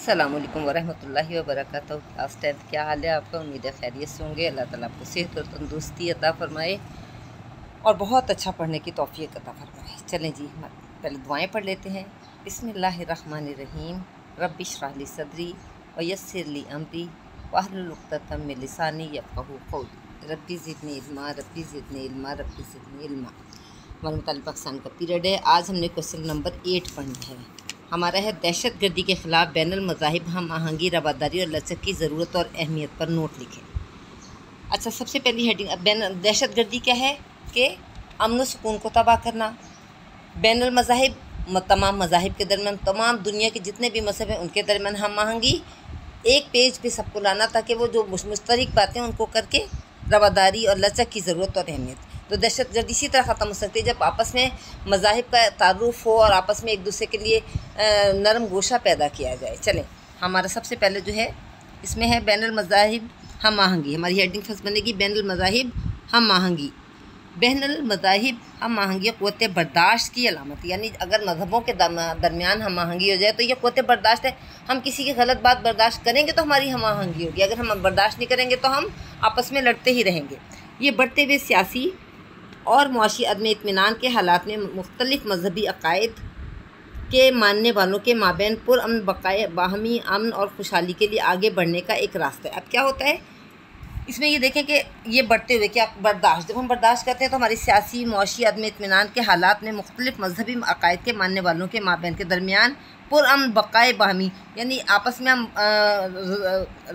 अस्सलामुअलैकुम वरहमतुल्लाहि वबरकातुहू। क्लास 10 क्या हाल है आपका? उम्मीद है खैरियत से होंगे। अल्लाह ताला आपको सेहत और तंदुरुस्ती अता फ़रमाए और बहुत अच्छा पढ़ने की तौफ़ीक़ अता फ़रमाए। चलें जी, पहले दुआएं पढ़ लेते हैं। बिस्मिल्लाहिर्रहमानिर्रहीम। रब्बि इश्रह ली सदरी व यस्सिर ली अमरी वहलुल उक़दतम मिन लिसानी यफ़क़हू क़ौली। रब्बी ज़िदनी इल्मा, रब्बी ज़िदनी इल्मा, रब्बी ज़िदनी इल्मा। हमारे मुतालिक पाकिस्तान का पीरियड है। आज हमने क्वेश्चन नंबर 8 पढ़ना है। हमारा है दहशत गर्दी के ख़िलाफ़ बैनुल मज़ाहिब हम आहंगी, रवादारी और लचक की ज़रूरत और अहमियत पर नोट लिखें। अच्छा, सबसे पहली हेडिंग दहशत गर्दी क्या है कि अमन व सुकून को तबाह करना। बैनुल मज़ाहिब तमाम मज़ाहिब के दरमियान, तमाम दुनिया के जितने भी मज़हब हैं उनके दरमियान हम आहंगी, एक पेज पे सबको लाना ताकि वो जो मुश्तरक बातें उनको करके रवादारी और लचक की ज़रूरत और अहमियत। तो दहशत गर्दी इसी तरह ख़त्म हो सकती है जब आपस में मज़ाहिब का तारुफ़ हो और आपस में एक दूसरे के लिए नरम गोशा पैदा किया जाए। चलें, हमारा सबसे पहले जो है इसमें है बैनुल मज़ाहिब हम आहंगी। हमारी हेडिंग फर्स्ट बनेगी बैनुल मज़ाहिब हम आहंगी। बैनुल मज़ाहिब हम आहंगी क़ुव्वत बर्दाश्त की अलामत, यानी अगर मज़हबों के दरमियान हम आहंगी हो जाए तो ये क़ुव्वत बर्दाश्त है। हम किसी की गलत बात बर्दाश्त करेंगे तो हमारी हम आहंगी होगी, अगर हम बर्दाश्त नहीं करेंगे तो हम आपस में लड़ते ही रहेंगे। ये बढ़ते हुए सियासी और मुआशी अदम इत्मीनान के हालात में मुख्तलिफ़ मजहबी अकायद के मानने वालों के माबैन पुरअमन बकाए बाहमी अमन और खुशहाली के लिए आगे बढ़ने का एक रास्ता है। अब क्या होता है इसमें, ये देखें कि ये बढ़ते हुए क्या बर्दाश्त, जब हम बर्दाश्त करते हैं तो हमारी सियासी मुआशी अदम इत्मीनान के हालात में मुख्तलिफ़ मजहबी अकायद के मानने वालों के माबैन के दरमियान पुरअमन बकाए बाहमी, यानी आपस में हम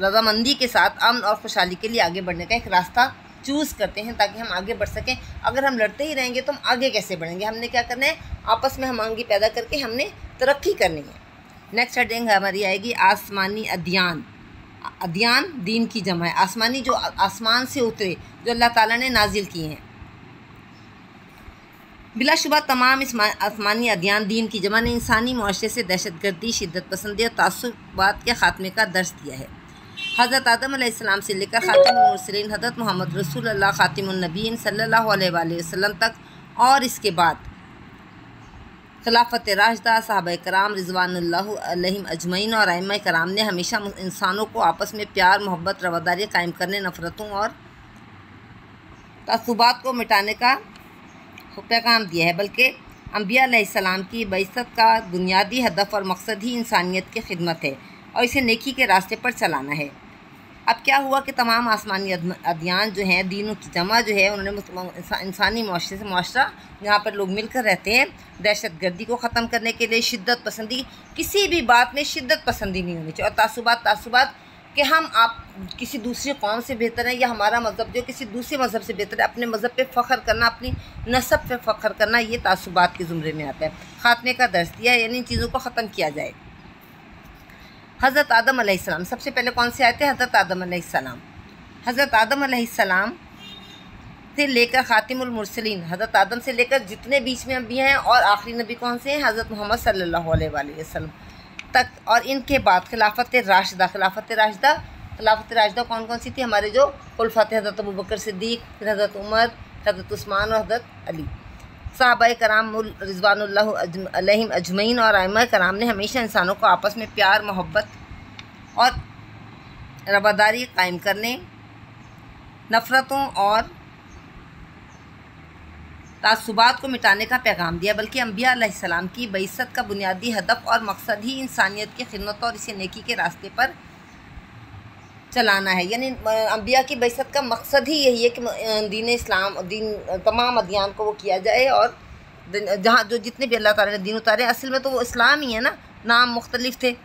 रज़ामंदी के साथ अमन और खुशहाली के लिए आगे बढ़ने का एक रास्ता चूज़ करते हैं ताकि हम आगे बढ़ सकें। अगर हम लड़ते ही रहेंगे तो हम आगे कैसे बढ़ेंगे? हमने क्या करना है, आपस में हमआहंगी पैदा करके हमने तरक्की करनी है। नेक्स्ट हेडिंग हमारी आएगी आसमानी अदियान। अदियान दीन की जमा है, आसमानी जो आसमान से उतरे, जो अल्लाह ताला ने नाजिल किए हैं। बिलाशुबा तमाम आसमानी अदियान दीन की जमा ने इंसानी मुआशरे से दहशत गर्दी, शिद्दत पसंदी और तासुबात के ख़ात्मे का दर्स दिया है। हज़रत आदम अलैहिस्सलाम से लेकर ख़ातिमुल मुरसलीन हज़रत मोहम्मद रसूलुल्लाह ख़ातिमुन नबीय्यीन सल्लल्लाहु अलैहि वसल्लम तक और इसके बाद खिलाफत राशिदा, सहाबा कराम रिज़वानुल्लाह अलैहिम अजमईन और अइम्मा कराम ने हमेशा इंसानों को आपस में प्यार, मोहब्बत, रवादारी कायम करने, नफ़रतों और तासुबात को मिटाने का पैगाम दिया है। बल्कि अंबिया अलैहिस्सलाम की बइसत का बुनियादी हदफ और मकसद ही इंसानियत की खिदमत है और इसे नेकी के रास्ते पर चलाना है। अब क्या हुआ कि तमाम आसमानी अदियान जो हैं, दीनों की जमा जो है, उन्होंने इंसानी मुआशरे से मुआशरा जहाँ पर लोग मिलकर रहते हैं, दहशत गर्दी को ख़त्म करने के लिए शिद्दत पसंदी, किसी भी बात में शिद्दत पसंदी नहीं होनी चाहिए, और तासुबात कि हम आप किसी दूसरी कौम से बेहतर हैं या हमारा मज़हब जो किसी दूसरे मज़हब से बेहतर है, अपने मज़हब पे फ़ख्र करना, अपनी नस्ब पे फ़ख्र करना, ये तासुबात के ज़ुमरे में आता है। ख़ात्मे का दर्स दिया है, यानी इन चीज़ों को ख़त्म किया जाए। हज़रत आदम अलैहिस्सलाम, सबसे पहले कौन से आए थे? हज़रत आदम अलैहिस्सलाम। हज़रत आदम अलैहिस्सलाम से लेकर ख़ातिमुल मुरसलीन, हज़रत आदम से लेकर जितने बीच में नबी हैं और आखिरी नबी कौन से हैं? हज़रत मोहम्मद सल्लल्लाहु अलैहि वसल्लम तक, और इनके बाद खिलाफत राशिदा कौन कौन सी थी? हमारे जो खुलफात, हज़रत अबू बकर सिद्दीक़, फिर हज़रत उमर, हज़रत उस्मान और हज़रत अली। सहाबाए कराम रिज़वानुल्लाह अलैहिम अजमईन और अइम्मा कराम ने हमेशा इंसानों को आपस में प्यार, मोहब्बत और रवादारी कायम करने, नफ़रतों और तासुबात को मिटाने का पैगाम दिया। बल्कि अंबिया अलैहिस्सलाम की बइसत का बुनियादी हदफ और मकसद ही इंसानियत की खिदमत और इसे नेकी के रास्ते पर चलाना है। यानी अंबिया की बइसत का मकसद ही यही है कि दीन इस्लाम, तमाम अदियान को वो किया जाए, और जहाँ जो जितने भी अल्लाह ताला ने दीन उतारे, असल में तो वो इस्लाम ही है ना, नाम मुख्तलिफ थे।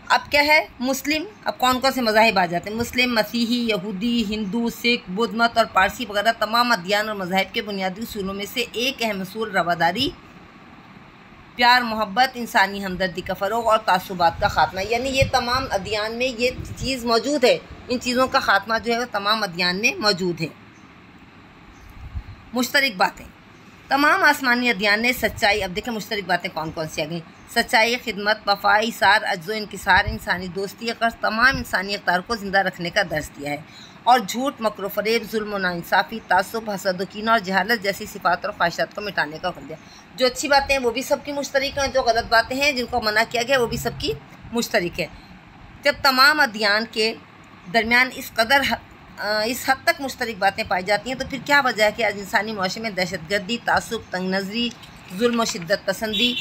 अब क्या है? मुस्लिम, अब कौन कौन से मज़ाहिब आ जाते हैं? मुस्लिम, मसीही, यहूदी, हिंदू, सिख, बुद्ध मत और पारसी वगैरह तमाम अदियान और मज़ाहिब के बुनियादी उसूलों में से एक अहम उसूल रवादारी, प्यार, मोहब्बत, इंसानी हमदर्दी का फ़रोग़ और तासुबात का ख़ात्मा, यानी ये तमाम अदियान में ये चीज़ मौजूद है। इन चीज़ों का ख़ात्मा जो है वो तमाम अदियान में मौजूद है। मुश्तरक बातें, तमाम आसमानी अदियान ने सच्चाई, अब देखें मुश्तरक बातें कौन कौन सी आ गई? सच्चाई, खिदमत, वफ़ा, इसार, अज्ज़ो इनकिसार, इंसानी दोस्ती, अकर्ज़, तमाम इंसानी अक़दार को ज़िंदा रखने का दर्स दिया है। और झूठ, मकर फ़रेब, जुल्म व नाइंसाफ़ी, तासुब, हसद व कीना और जहालत जैसी सिफ़ात और ख्वाहिशात को मिटाने का हुक्म दिया। जो अच्छी बातें हैं वो भी सबकी मुश्तरक हैं, जो गलत बातें हैं जिनको मना किया गया वो भी सबकी मुश्तरक है। जब तमाम अदयान के दरमियान इस हद तक मुश्तरक बातें पाई जाती हैं तो फिर क्या वजह है कि आज इंसानी मुआशरे में दहशतगर्दी, तासुब, तंग नज़री, जुल्म और शिद्दत पसंदी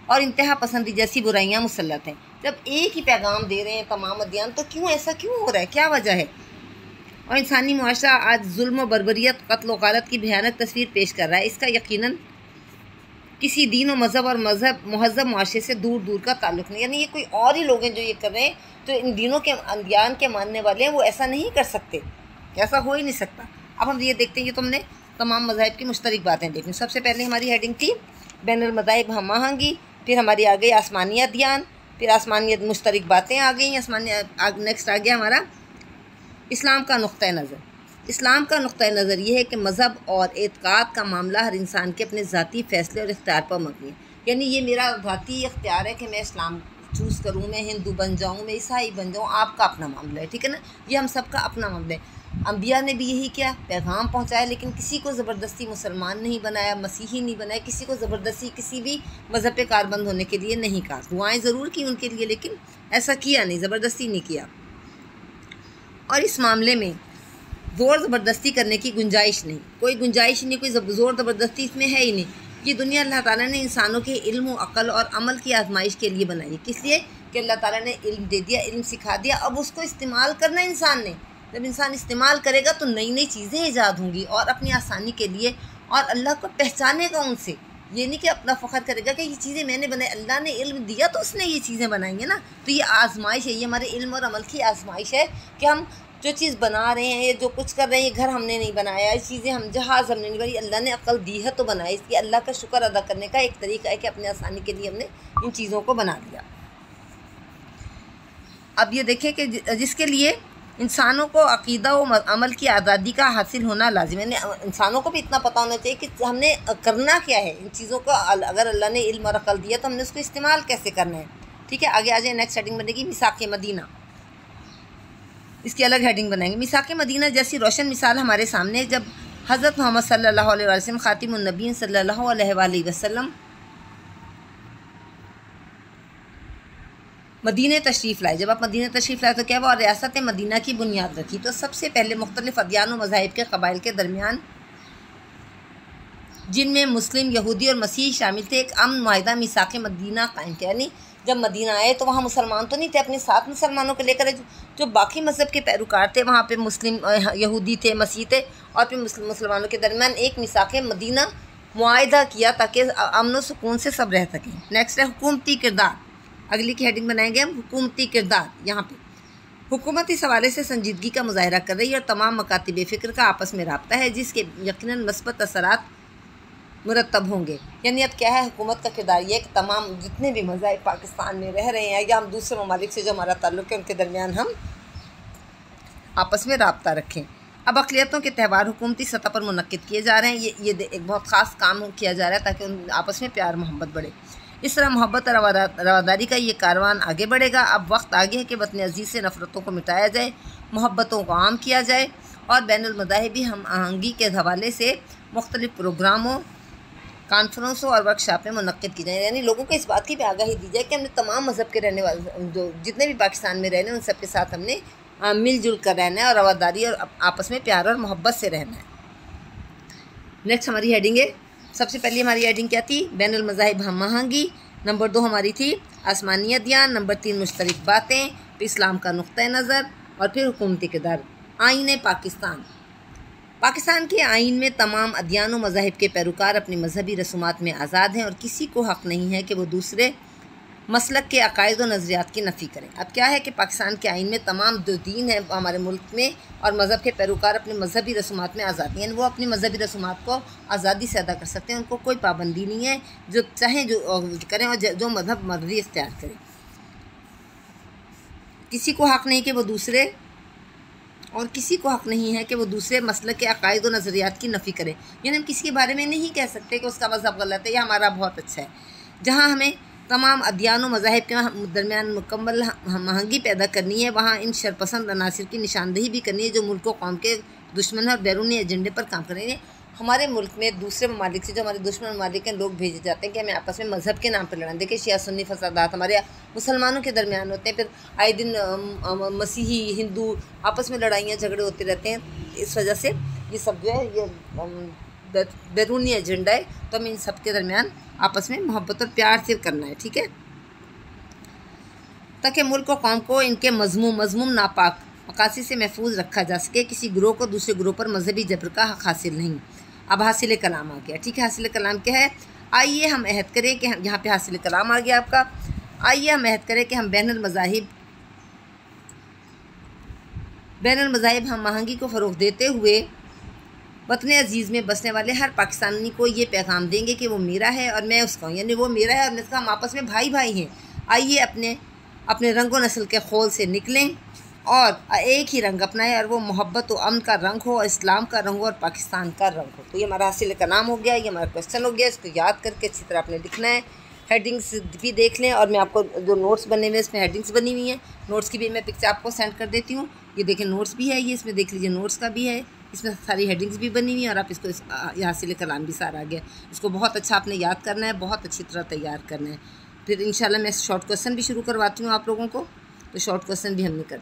और इंतहा पसंदी जैसी बुराइयां मुसल्लत हैं। जब एक ही पैगाम दे रहे हैं तमाम अदयान, तो क्यों ऐसा क्यों हो रहा है, क्या वजह है? और इंसानी मुआशरा आज जुल्म व बर्बरियत, कत्ल व गारत की भयानक तस्वीर पेश कर रहा है। इसका यकीनन किसी दीन व मज़हब और महज़ब मुआशरे से दूर दूर का ताल्लुक़ नहीं, यानी ये कोई और ही लोग हैं जो ये कर रहे हैं, तो इन दिनों के अदयान के मानने वाले हैं वो ऐसा नहीं कर सकते, ऐसा हो ही नहीं सकता। अब हम ये देखते हैं, ये तुमने तमाम मज़ाहिब की मुश्तरक बातें देखी। सबसे पहले हमारी हेडिंग थी बैनुल मज़ाहिब हम आहंगी, फिर हमारी आ गई आसमानी अदयान, फिर आसमानी मुश्तरक बातें आ गई, नेक्स्ट आ गया हमारा इस्लाम का नुक्ता नज़र। इस्लाम का नुक्ता नज़र ये है कि मज़हब और एतक़ाद का मामला हर इंसान के अपने ज़ाती फ़ैसले और इख्तियार पर मबनी है। यानी ये मेरा ज़ाती इख्तियार है कि मैं इस्लाम चूज़ करूँ, मैं हिंदू बन जाऊँ, मैं ईसाई बन जाऊँ, आपका अपना मामला है, ठीक है ना, ये हम सबका अपना मामला है। अंबिया ने भी यही किया, पैगाम पहुँचाया, लेकिन किसी को ज़बरदस्ती मुसलमान नहीं बनाया, मसीही नहीं बनाया, किसी को ज़बरदस्ती किसी भी मज़हब पे कारबंद होने के लिए नहीं कहा। दुआएँ ज़रूर की उनके लिए, लेकिन ऐसा किया नहीं, ज़बरदस्ती नहीं किया। और इस मामले में ज़ोर ज़बरदस्ती करने की गुंजाइश नहीं, कोई गुंजाइश नहीं, कोई ज़ोर ज़बरदस्ती इसमें है ही नहीं। ये दुनिया अल्लाह ताला ने इंसानों के इल्म, अक़ल और अमल की आजमाइश के लिए बनाई। किस लिए? कि अल्लाह ताला ने इल्म दे दिया, इल्म सिखा दिया, अब उसको इस्तेमाल करना इंसान ने। जब इंसान इस्तेमाल करेगा तो नई नई चीज़ें ईजाद होंगी और अपनी आसानी के लिए, और अल्लाह को पहचानेगा उनसे। ये नहीं कि अपना फ़ख्र करेगा कि ये चीज़ें मैंने बनाई, अल्लाह ने इल्म दिया तो उसने ये चीज़ें बनाई है ना। तो ये आजमाइश है, ये हमारे इल्म और अमल की आजमाइश है कि हम जो चीज़ बना रहे हैं, ये जो कुछ कर रहे हैं, ये घर हमने नहीं बनाया, ये चीज़ें हम जहाज़ हमने नहीं बनाई, अल्लाह ने अक्ल दी है तो बनाई। इसलिए अल्लाह का शुक्र अदा करने का एक तरीका है कि अपने आसानी के लिए हमने इन चीज़ों को बना दिया। अब ये देखें कि जिसके लिए इंसानों को अक़ीदा व अमल की आज़ादी का हासिल होना लाजिम है। इंसानों को भी इतना पता होना चाहिए कि हमने करना क्या है, इन चीज़ों को अगर अल्लाह ने इल्म और अक़ल दिया तो हमने उसको इस्तेमाल कैसे करना है। ठीक है, आगे आ जाए, नेक्स्ट हेडिंग बनेगी मिसाक़ मदीना। इसकी अलग हेडिंग बनाएंगे। मिसाक़ मदीना जैसी रोशन मिसाल हमारे सामने जब हज़रत मोहम्मद सल्लल्लाहु अलैहि वसल्लम ख़ातिमुन नबीय्यीन सल्लल्लाहु अलैहि वसल्लम मदीने तशरीफ़ लाए। जब आप मदीने तशरीफ़ लाए तो क्या हुआ? और रियासत मदीना की बुनियाद रखी। तो सबसे पहले मुख्तलिफ़ अदयान व मज़ाहिब के क़बाइल के दरमियान, जिनमें मुस्लिम, यहूदी और मसीही शामिल थे, एक अमन माहिदा मिसाक़ मदीना कायम किया। यानी जब मदीना आए तो वहाँ मुसलमान तो नहीं थे, अपने साथ मुसलमानों को लेकर जो बाकी मज़हब के पैरोकार थे वहाँ पे मुस्लिम, यहूदी थे, मसीह थे, और फिर मुसलमानों के दरमियान एक मिसाक़ मदीना मुआहिदा किया ताकि अमन व सुकून से सब रह सकें। नेक्स्ट है हुकूमती किरदार। अगली की हेडिंग बनाएंगे हम हुकूमती किरदार। यहाँ पे हुकूमत इस हवाले से संजीदगी का मुज़ाहिरा कर रही है और तमाम मकातिब फ़िक्र का आपस में रब्ता है जिसके यकीनन मस्बत असरात मुरतब होंगे। यानी अब क्या है, हुकूमत का किरदार ये है कि तमाम जितने भी मज़ाहिब पाकिस्तान में रह रहे हैं या हम दूसरे ममालिक से जो हमारा ताल्लुक़ है उनके दरमियान हम आपस में रब्ता रखें। अब अक़लियतों के त्यौहार हुकूमती सतह पर मुनक़्क़िद किए जा रहे हैं। ये एक बहुत ख़ास काम किया जा रहा है ताकि उन आपस में प्यार मोहब्बत बढ़े। इस तरह मोहब्बत और रवादारी का ये कारवान आगे बढ़ेगा। अब वक्त आ गया है कि वतन अज़ीज़ से नफ़रतों को मिटाया जाए, मोहब्बतों को आम किया जाए और बैनुल मज़ाहिबी हम आहंगी के हवाले से मुख्तलिफ़ प्रोग्रामों, कॉन्फ्रेंसों और वर्कशॉपें मुनक़्क़िद की जाए। यानी लोगों को इस बात की भी आगाही दी जाए कि हमने तमाम मज़हब के रहने वाले जो जितने भी पाकिस्तान में रहने उन सब के साथ हमने मिलजुल कर रहना है और रवादारी और आपस में प्यार और मोहब्बत से रहना है। नेक्स्ट हमारी हेडिंग है, सबसे पहले हमारी हेडिंग क्या थी? बैनुल मज़ाहिब हम आहंगी। नंबर 2 हमारी थी आसमानी अदयान। नंबर 3 मुश्तरक बातें, फिर इस्लाम का नुक्ता नज़र और फिर हुकूमती किरदार। आईन पाकिस्तान। पाकिस्तान के आइन में तमाम अदयान व मज़ाहिब के पैरोकार अपनी मजहबी रसूमात में आज़ाद हैं और किसी को हक़ नहीं है कि वो दूसरे मसलक के अकायद व नज़रियात की नफ़ी करें। अब क्या है कि पाकिस्तान के आइन में तमाम जो दीन है हमारे मुल्क में और मज़हब के पैरोकार अपने मजहबी रसूमात में आज़ादी हैं, वो अपनी मजहबी रसूमात को आज़ादी से अदा कर सकते हैं। उनको कोई पाबंदी नहीं है, जो चाहें जो करें और जो मज़हब मर्ज़ी इख्तियार करें। किसी को हक़ नहीं कि वो दूसरे और किसी को हक़ नहीं है कि वो दूसरे मसलक के अकायद व नज़रियात की नफ़ी करे। यानी हम किसी के बारे में नहीं कह सकते कि उसका मज़हब गलत है या हमारा बहुत अच्छा है। जहाँ हमें तमाम अदयान व मज़ाहिब के दरमियान मुकम्मल हमआहंगी पैदा करनी है, वहाँ इन शरपसंद अनासिर की निशानदेही भी करनी है जो मुल्क व कौम के दुश्मन है और बैरूनी एजेंडे पर काम कर रहे हैं। हमारे मुल्क में दूसरे ममालिक से, जो हमारे दुश्मन ममालिक हैं, लोग भेजे जाते हैं कि हमें आपस में मज़हब के नाम पर लड़ाएं। देखिए शिया सुन्नी फसादात हमारे मुसलमानों के दरमियान होते हैं, फिर आए दिन मसीही हिंदू आपस में लड़ाइयाँ झगड़े होते रहते हैं। इस वजह से ये सब जो है ये बैरूनी एजेंडा है, तो हमें इन सब के दरमियान आपस में मोहब्बत और प्यार से करना है, ठीक है, ताकि मुल्क और कौम को इनके मज़मूम नापाक मकासद से महफूज रखा जा सके। किसी ग्रोह को दूसरे ग्रोह पर मजहबी जबर का हक हासिल नहीं। अब हासिल कलाम आ गया, ठीक है। हासिल कलाम क्या है? आइए हम अहद करें कि हम, यहाँ पे हासिल कलाम आ गया आपका। आइए हम अहद करें कि हम बैनुल मज़ाहिब हम आहंगी को फ़रोग़ देते हुए वतन अजीज़ में बसने वाले हर पाकिस्तानी को ये पैगाम देंगे कि वो मेरा है और मैं उसका हूँ, यानी वो मेरा है और मैं उसका, हम आपस में भाई भाई हैं। आइए अपने रंग व नस्ल के खोल से निकलें और एक ही रंग अपनाएं, और वो मोहब्बत व अमन का रंग हो, इस्लाम का रंग हो और पाकिस्तान का रंग हो। तो ये हमारा हासिल कलाम हो गया, ये हमारा क्वेश्चन हो गया। इसको याद करके अच्छी तरह आपने लिखना है। हेडिंग्स भी देख लें, और मैं आपको जो नोट्स बने हुए हैं इसमें हेडिंग्स बनी हुई हैं, नोट्स की भी मैं पिक्चर आपको सेंड कर देती हूँ। ये देखें नोट्स भी है, ये इसमें देख लीजिए नोट्स का भी है, इसमें सारी हेडिंग्स भी बनी हुई हैं, और आप इसको ये हासिल कलाम भी सारा आ गया। इसको बहुत अच्छा आपने याद करना है, बहुत अच्छी तरह तैयार करना है। फिर इंशाल्लाह मैं शॉर्ट क्वेश्चन भी शुरू करवाती हूँ आप लोगों को, तो शॉर्ट क्वेश्चन भी हमने करना है।